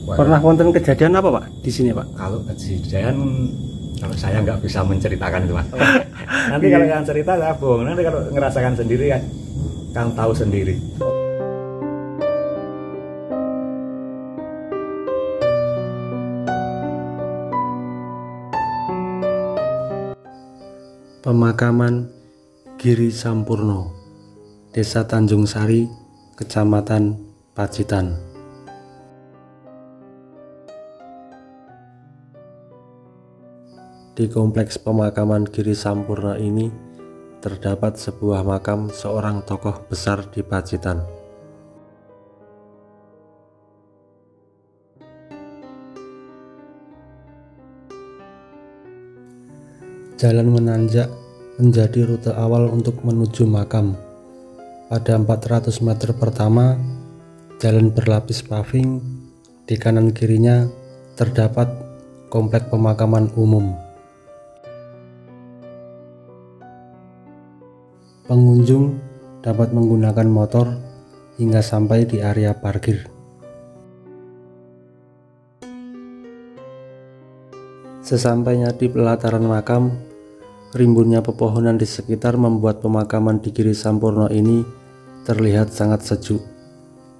Pernah wonten kejadian apa Pak di sini Pak? Kalau kejadian, kalau saya nggak bisa menceritakan itu Mas. Nanti kalau kalian cerita saya bohong. Nanti kalau ngerasakan sendiri kan tahu sendiri. Pemakaman Giri Sampurno, Desa Tanjung Sari, Kecamatan Pacitan. Di kompleks pemakaman Giri Sampurno ini terdapat sebuah makam seorang tokoh besar di Pacitan. Jalan menanjak menjadi rute awal untuk menuju makam. Pada 400 meter pertama, jalan berlapis paving, di kanan kirinya terdapat komplek pemakaman umum. Pengunjung dapat menggunakan motor hingga sampai di area parkir. Sesampainya di pelataran makam, rimbunnya pepohonan di sekitar membuat pemakaman di Giri Sampurno ini terlihat sangat sejuk,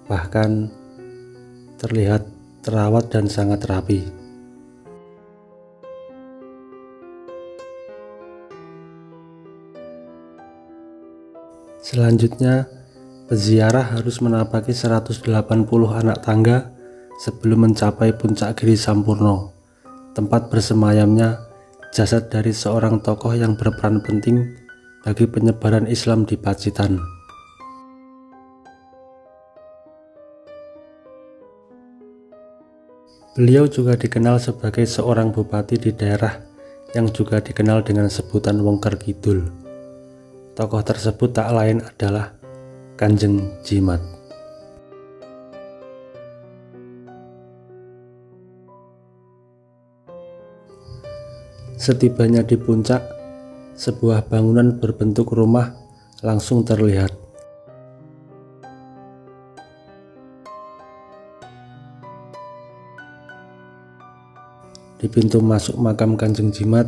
bahkan terlihat terawat dan sangat rapi. Selanjutnya, peziarah harus menapaki 180 anak tangga sebelum mencapai puncak Giri Sampurno, tempat bersemayamnya jasad dari seorang tokoh yang berperan penting bagi penyebaran Islam di Pacitan. Beliau juga dikenal sebagai seorang bupati di daerah yang juga dikenal dengan sebutan Wongker Kidul. Tokoh tersebut tak lain adalah Kanjeng Jimat. Setibanya di puncak, sebuah bangunan berbentuk rumah langsung terlihat. Di pintu masuk makam Kanjeng Jimat,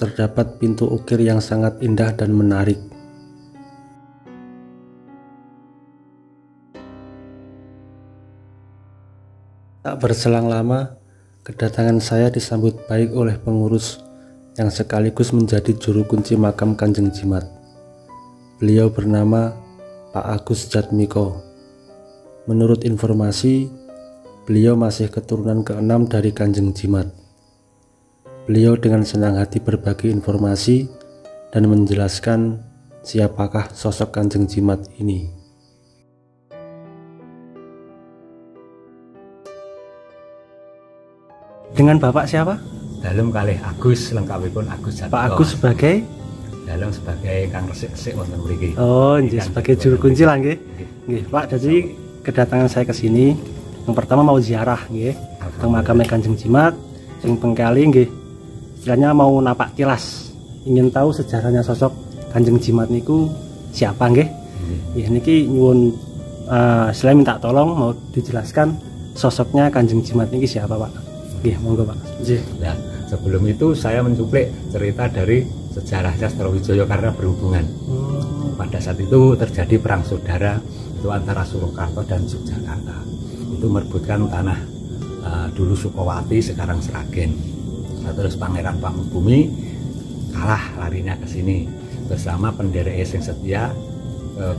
terdapat pintu ukir yang sangat indah dan menarik. Tak berselang lama, kedatangan saya disambut baik oleh pengurus yang sekaligus menjadi juru kunci makam Kanjeng Jimat. Beliau bernama Pak Agus Jatmiko. Menurut informasi, beliau masih keturunan ke-6 dari Kanjeng Jimat. Beliau dengan senang hati berbagi informasi dan menjelaskan siapakah sosok Kanjeng Jimat ini. Dengan Bapak siapa? Dalem kalih Agus, lengkapipun Agus Jatmiko. Pak Agus sebagai? Dalem sebagai Kang Resik wonten mriki. Oh, nggih, sebagai juru kunci lah nggih. Nggih, Pak, jadi kedatangan saya ke sini yang pertama mau ziarah nggih, ke makamnya Kanjeng Jimat, sing pengkali nggih. Istilahnya mau napak tilas, ingin tahu sejarahnya sosok Kanjeng Jimat niku siapa nggih. Nggih niki nyuwun selain minta tolong mau dijelaskan sosoknya Kanjeng Jimat niki siapa, Pak? Nggih, monggo Pak. Nggih. Nah, sebelum itu saya mencuplik cerita dari sejarah Sastrowijoyo karena berhubungan. Pada saat itu terjadi perang saudara itu antara Surakarta dan Yogyakarta. Itu merebutkan tanah dulu Sukowati, sekarang Sragen. Nah, terus Pangeran Pamukbumi kalah larinya ke sini bersama penderek yang setia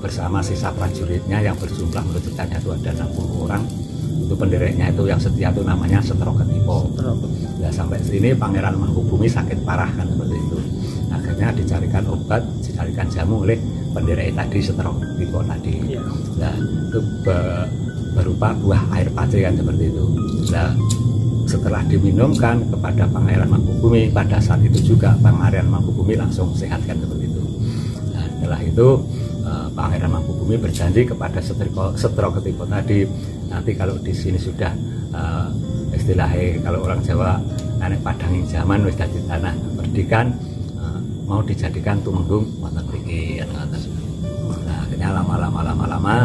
bersama sisa prajuritnya yang berjumlah menurut ceritanya itu ada 60 orang. Itu pendereknya itu yang setia itu namanya Setroketipo. Nah, sampai sini Pangeran Mangkubumi sakit parah kan seperti itu. Akhirnya dicarikan obat, dicarikan jamu oleh penderek tadi Setroketipo tadi. Nah, itu berupa buah air pacé kan seperti itu. Nah, setelah diminumkan kepada Pangeran Mangkubumi, pada saat itu juga Pangeran Mangkubumi langsung sehat kan seperti itu. Nah, setelah itu Pangeran Mangkubumi berjanji kepada Setroketipo tadi, nanti kalau di sini sudah istilahnya kalau orang Jawa anek padangin zaman wis dadi tanah perdikan, mau dijadikan tumenggung wonten mriki. Nah, akhirnya lama-lama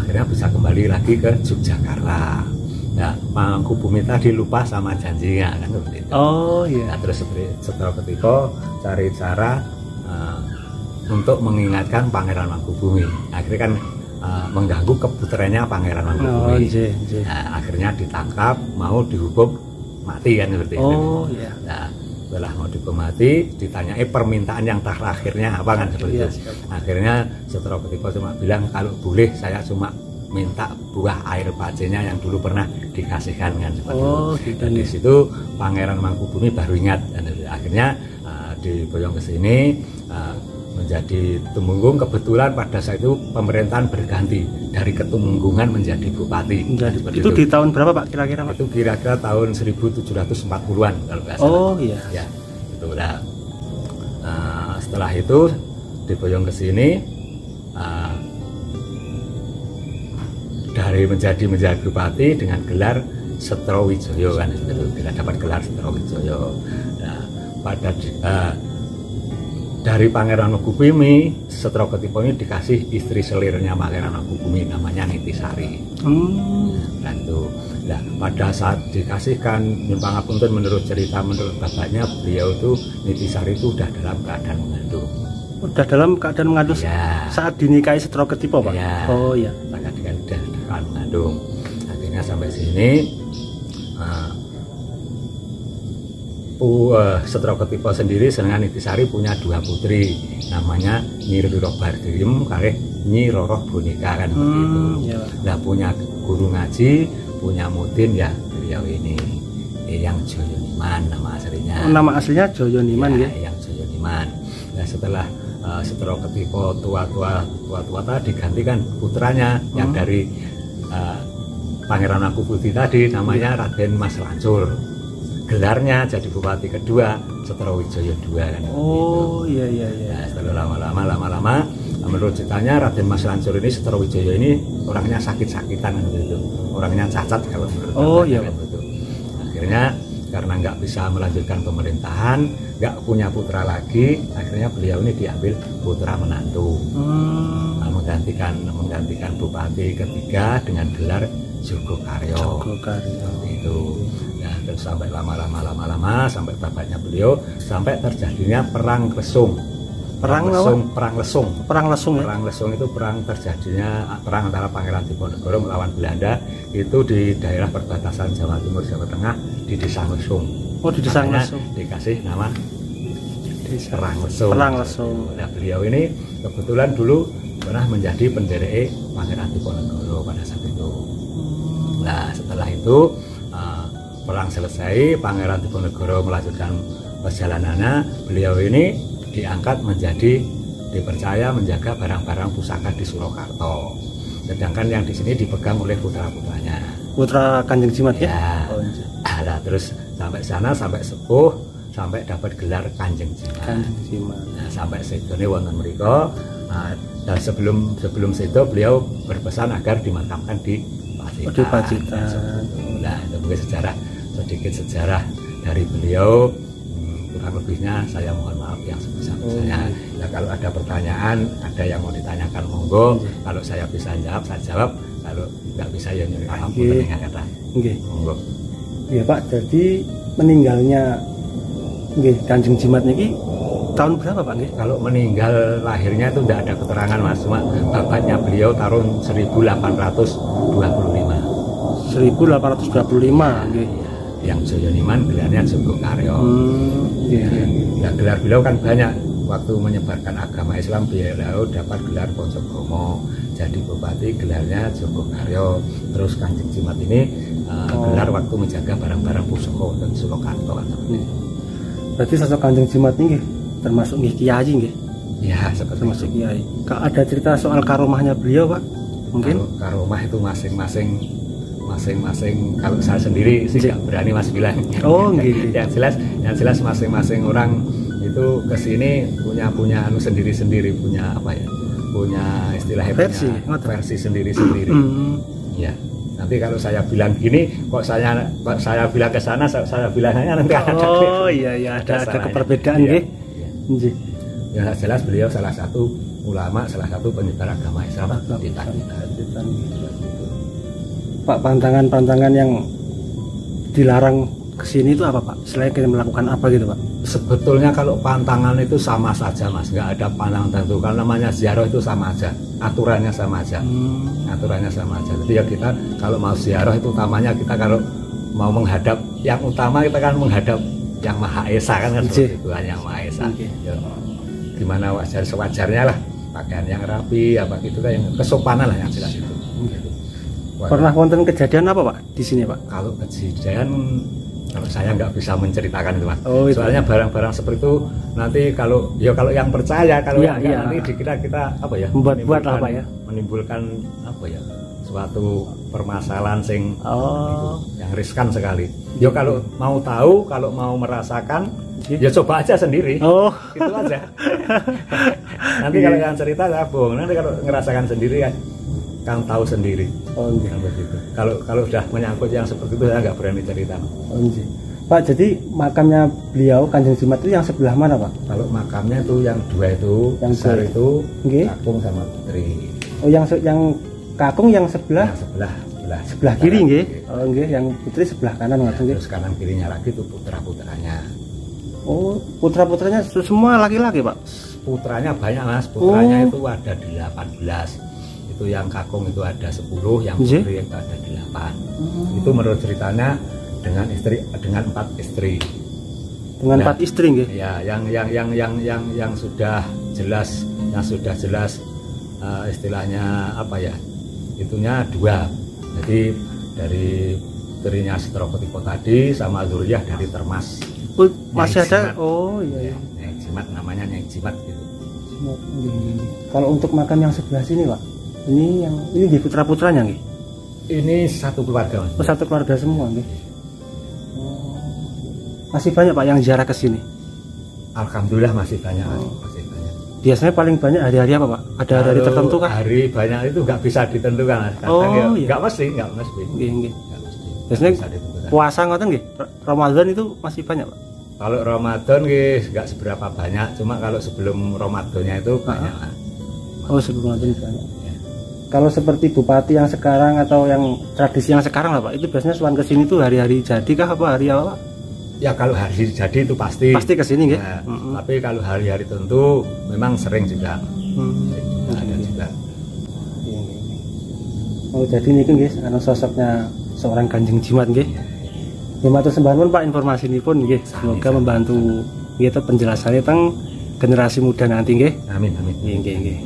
akhirnya bisa kembali lagi ke Yogyakarta. Nah, Mangkubumi tadi lupa sama janjinya kan seperti itu. Oh iya. Nah, terus Setro Ketiko cari cara untuk mengingatkan Pangeran Mangkubumi. Akhirnya kan mengganggu keputerannya Pangeran Mangkubumi. Nah, akhirnya ditangkap, mau dihukum mati kan seperti itu. Oh iya. Nah, setelah mau dihukum mati, ditanyai permintaan yang terakhirnya apa kan seperti itu. Akhirnya Setro Ketiko cuma bilang kalau boleh saya cuma minta buah air pacenya yang dulu pernah dikasihkan kan seperti itu. Gitu. Dan di situ Pangeran Mangkubumi baru ingat. Dan akhirnya diboyong ke sini menjadi Tumenggung. Kebetulan pada saat itu pemerintahan berganti dari Ketumenggungan menjadi bupati. Itu di tahun berapa Pak kira-kira Pak? Itu kira-kira tahun 1740-an kalau nggak salah. Oh iya. Ya, itu udah. Setelah itu diboyong ke sini dari menjadi bupati dengan gelar Setrowijoyo kan itu kita dapat gelar Setrowijoyo. Nah, dari Pangeran Mangkubumi, Setro Ketiko ini dikasih istri selirnya Pangeran Mangkubumi namanya Nitisari. Nah, itu. Nah, pada saat dikasihkan Nyun Pangapunten menurut cerita menurut bapaknya, beliau itu Nitisari itu udah dalam keadaan mengandung. Udah dalam keadaan mengandung ya. Saat dinikahi Setro Ketiko Pak? Ya. Oh iya. Udah keadaan mengandung. Akhirnya sampai sini Setro Ketiko sendiri dengan Nitisari punya dua putri, namanya Nyi Roro Bardim kalih Nyi Roro Bonika kan begitu. Ya. Nah, punya guru ngaji, punya mudin ya beliau ini yang Joyoniman nama aslinya. Nama aslinya Joyoniman ya? Yang Joyoniman. Nah, setelah Setro Ketiko tua tadi digantikan putranya yang dari Pangeran Mangkubumi tadi namanya Raden Mas Lancur. Gelarnya jadi bupati kedua Setrowijoyo II kan. Oh gitu. Iya. Nah, setelah lama-lama menurut ceritanya Raden Mas Lancur ini Setrowijoyo ini orangnya sakit-sakitan kan gitu. Orangnya cacat kalau menurut iya. kan gitu. Akhirnya karena nggak bisa melanjutkan pemerintahan, nggak punya putra lagi, akhirnya beliau ini diambil putra menantu. Nah, menggantikan bupati ketiga dengan gelar Jogokaryo. Itu. Nah, terus sampai lama sampai bapaknya beliau sampai terjadinya perang Lesung. Perang Lesung itu perang terjadinya perang antara Pangeran Diponegoro melawan Belanda itu di daerah perbatasan Jawa Timur Jawa Tengah di Desa Lesung. Oh, di Desa Lesung. Dikasih nama Perang Lesung. Nah, beliau ini kebetulan dulu pernah menjadi penderek Pangeran Diponegoro pada saat itu. Nah, setelah itu perang selesai, Pangeran Diponegoro melanjutkan perjalanannya. Beliau ini diangkat dipercaya menjaga barang-barang pusaka di Surakarta. Sedangkan yang di sini dipegang oleh putra-putranya. Putra Kanjeng Jimat ya? Nah, terus sampai sana sampai sepuh, sampai dapat gelar Kanjeng Jimat. Nah, sampai sedone wonten mriku. Dan sebelum itu beliau berpesan agar dimakamkan di Pacitan. Nah, itu mungkin sedikit sejarah dari beliau. Kurang lebihnya saya mohon maaf yang sebesar-besarnya. Nah, kalau ada pertanyaan, ada yang mau ditanyakan monggo. Kalau saya bisa jawab, saya jawab. Kalau nggak bisa ya nyuruh ampun kata. Monggo. Iya Pak, jadi meninggalnya Kanjeng Jimat niki tahun berapa Pak? Kalau meninggal lahirnya itu tidak ada keterangan Mas, cuma bapaknya beliau tahun 1825. 1825 yang Joyoniman gelarnya Jogokaryo. Nah, gelar beliau kan banyak. Waktu menyebarkan agama Islam beliau dapat gelar Pojokromo, jadi bupati gelarnya Jogokaryo. Terus Kanjeng Jimat ini gelar waktu menjaga barang-barang pusaka dan Surakarta kan. Berarti sosok Kanjeng Jimat ini termasuk kiai nggih? Ya, termasuk kiai. Ada cerita soal karomahnya beliau Pak? Mungkin karomah itu masing-masing kalau saya sendiri sih nggak berani Mas bilang. Gitu. yang jelas masing-masing orang itu kesini punya anu sendiri-sendiri, punya apa ya, punya istilahnya versi sendiri-sendiri. Ya, nanti kalau saya bilang gini kok saya bilang ke sana, saya bilangnya nanti ada iya ada perbedaan nggih. Ya jelas beliau salah satu ulama, salah satu penyebar agama Islam di Pacitan. Pak, pantangan-pantangan yang dilarang kesini itu apa Pak? Selain kita melakukan apa gitu Pak? Sebetulnya kalau pantangan itu sama saja Mas, nggak ada pantangan tertentu. Karena namanya ziarah itu sama aja, aturannya sama aja, aturannya sama aja. Jadi ya kita kalau mau ziarah itu utamanya kita kalau mau menghadap, yang utama kita kan menghadap yang Maha Esa kan seperti itu, yang Maha Esa. Ya, gimana sewajarnya lah, pakaian yang rapi, apa gitu kan, yang kesopanan lah yang jelas itu. Gitu. Pernah wonten kejadian apa Pak di sini Pak? Kalau kejadian, kalau saya nggak bisa menceritakan itu Mas. Oh, itu. Soalnya barang-barang seperti itu nanti kalau yang percaya, kalau yang enggak nanti dikira kita apa ya? Membuat apa ya? Menimbulkan apa ya? Suatu permasalahan sing itu, yang riskan sekali. Ya kalau mau tahu, kalau mau merasakan, ya coba aja sendiri. Itu aja. Nanti kalau yang cerita saya bohong. Nanti kalau ngerasakan sendiri kan tahu sendiri. Begitu. Kalau sudah menyangkut yang seperti itu saya nggak berani cerita. Pak, jadi makamnya beliau Kanjeng Jimat itu yang sebelah mana Pak? Kalau makamnya itu yang dua itu, yang besar itu Kakung sama Putri. Oh, yang Kakung yang sebelah? Yang sebelah kiri nggih. Oh nggih, yang Putri sebelah kanan ngoten nggih. Terus kanan kirinya lagi itu putra-putranya. Oh, putra-putranya semua laki-laki Pak? Putranya banyak Mas, putranya itu ada 18. Itu yang Kakung itu ada 10, yang Putri itu ada 8. Itu menurut ceritanya dengan 4 istri. Dengan 4 istri nggih? Ya, yang sudah jelas, istilahnya apa ya? Itunya 2. Jadi dari putrinya Setrokotipo tadi sama Zuriyah dari Termas. Masih ada? Oh iya. Nyai Jimat, namanya Nyai Jimat gitu. Kalau untuk makam yang sebelah sini Pak, ini putra-putranya nggih? Ini satu keluarga Mas. Oh, satu keluarga semua nggih. Masih banyak Pak yang ziarah ke sini? Alhamdulillah masih banyak. Masih banyak. Biasanya paling banyak hari-hari apa Pak? Ada hari tertentu kah? Hari banyak itu nggak bisa ditentukan. Kadang iya. Nggak mesti. Nggih. Biasanya puasa ngoten nggih? Ramadan itu masih banyak Pak? Kalau Ramadan nggak seberapa banyak, cuma kalau sebelum Ramadannya itu banyak. Oh, sebelum Ramadan banyak. Kalau seperti bupati yang sekarang atau yang tradisi yang sekarang lah Pak, itu biasanya suan ke sini tuh hari-hari jadi kah apa hari apa Pak? Ya kalau hari jadi itu pasti ke sini nggih. Tapi kalau hari-hari tentu memang sering juga. Ada juga. Oh, jadi ini nggih sosoknya seorang Kanjeng Jimat nggih. Ya matur sembah nuwun Pak informasi ini pun nggih. Semoga membantu kita penjelasannya tentang generasi muda nanti nggih. Amin. Nggih.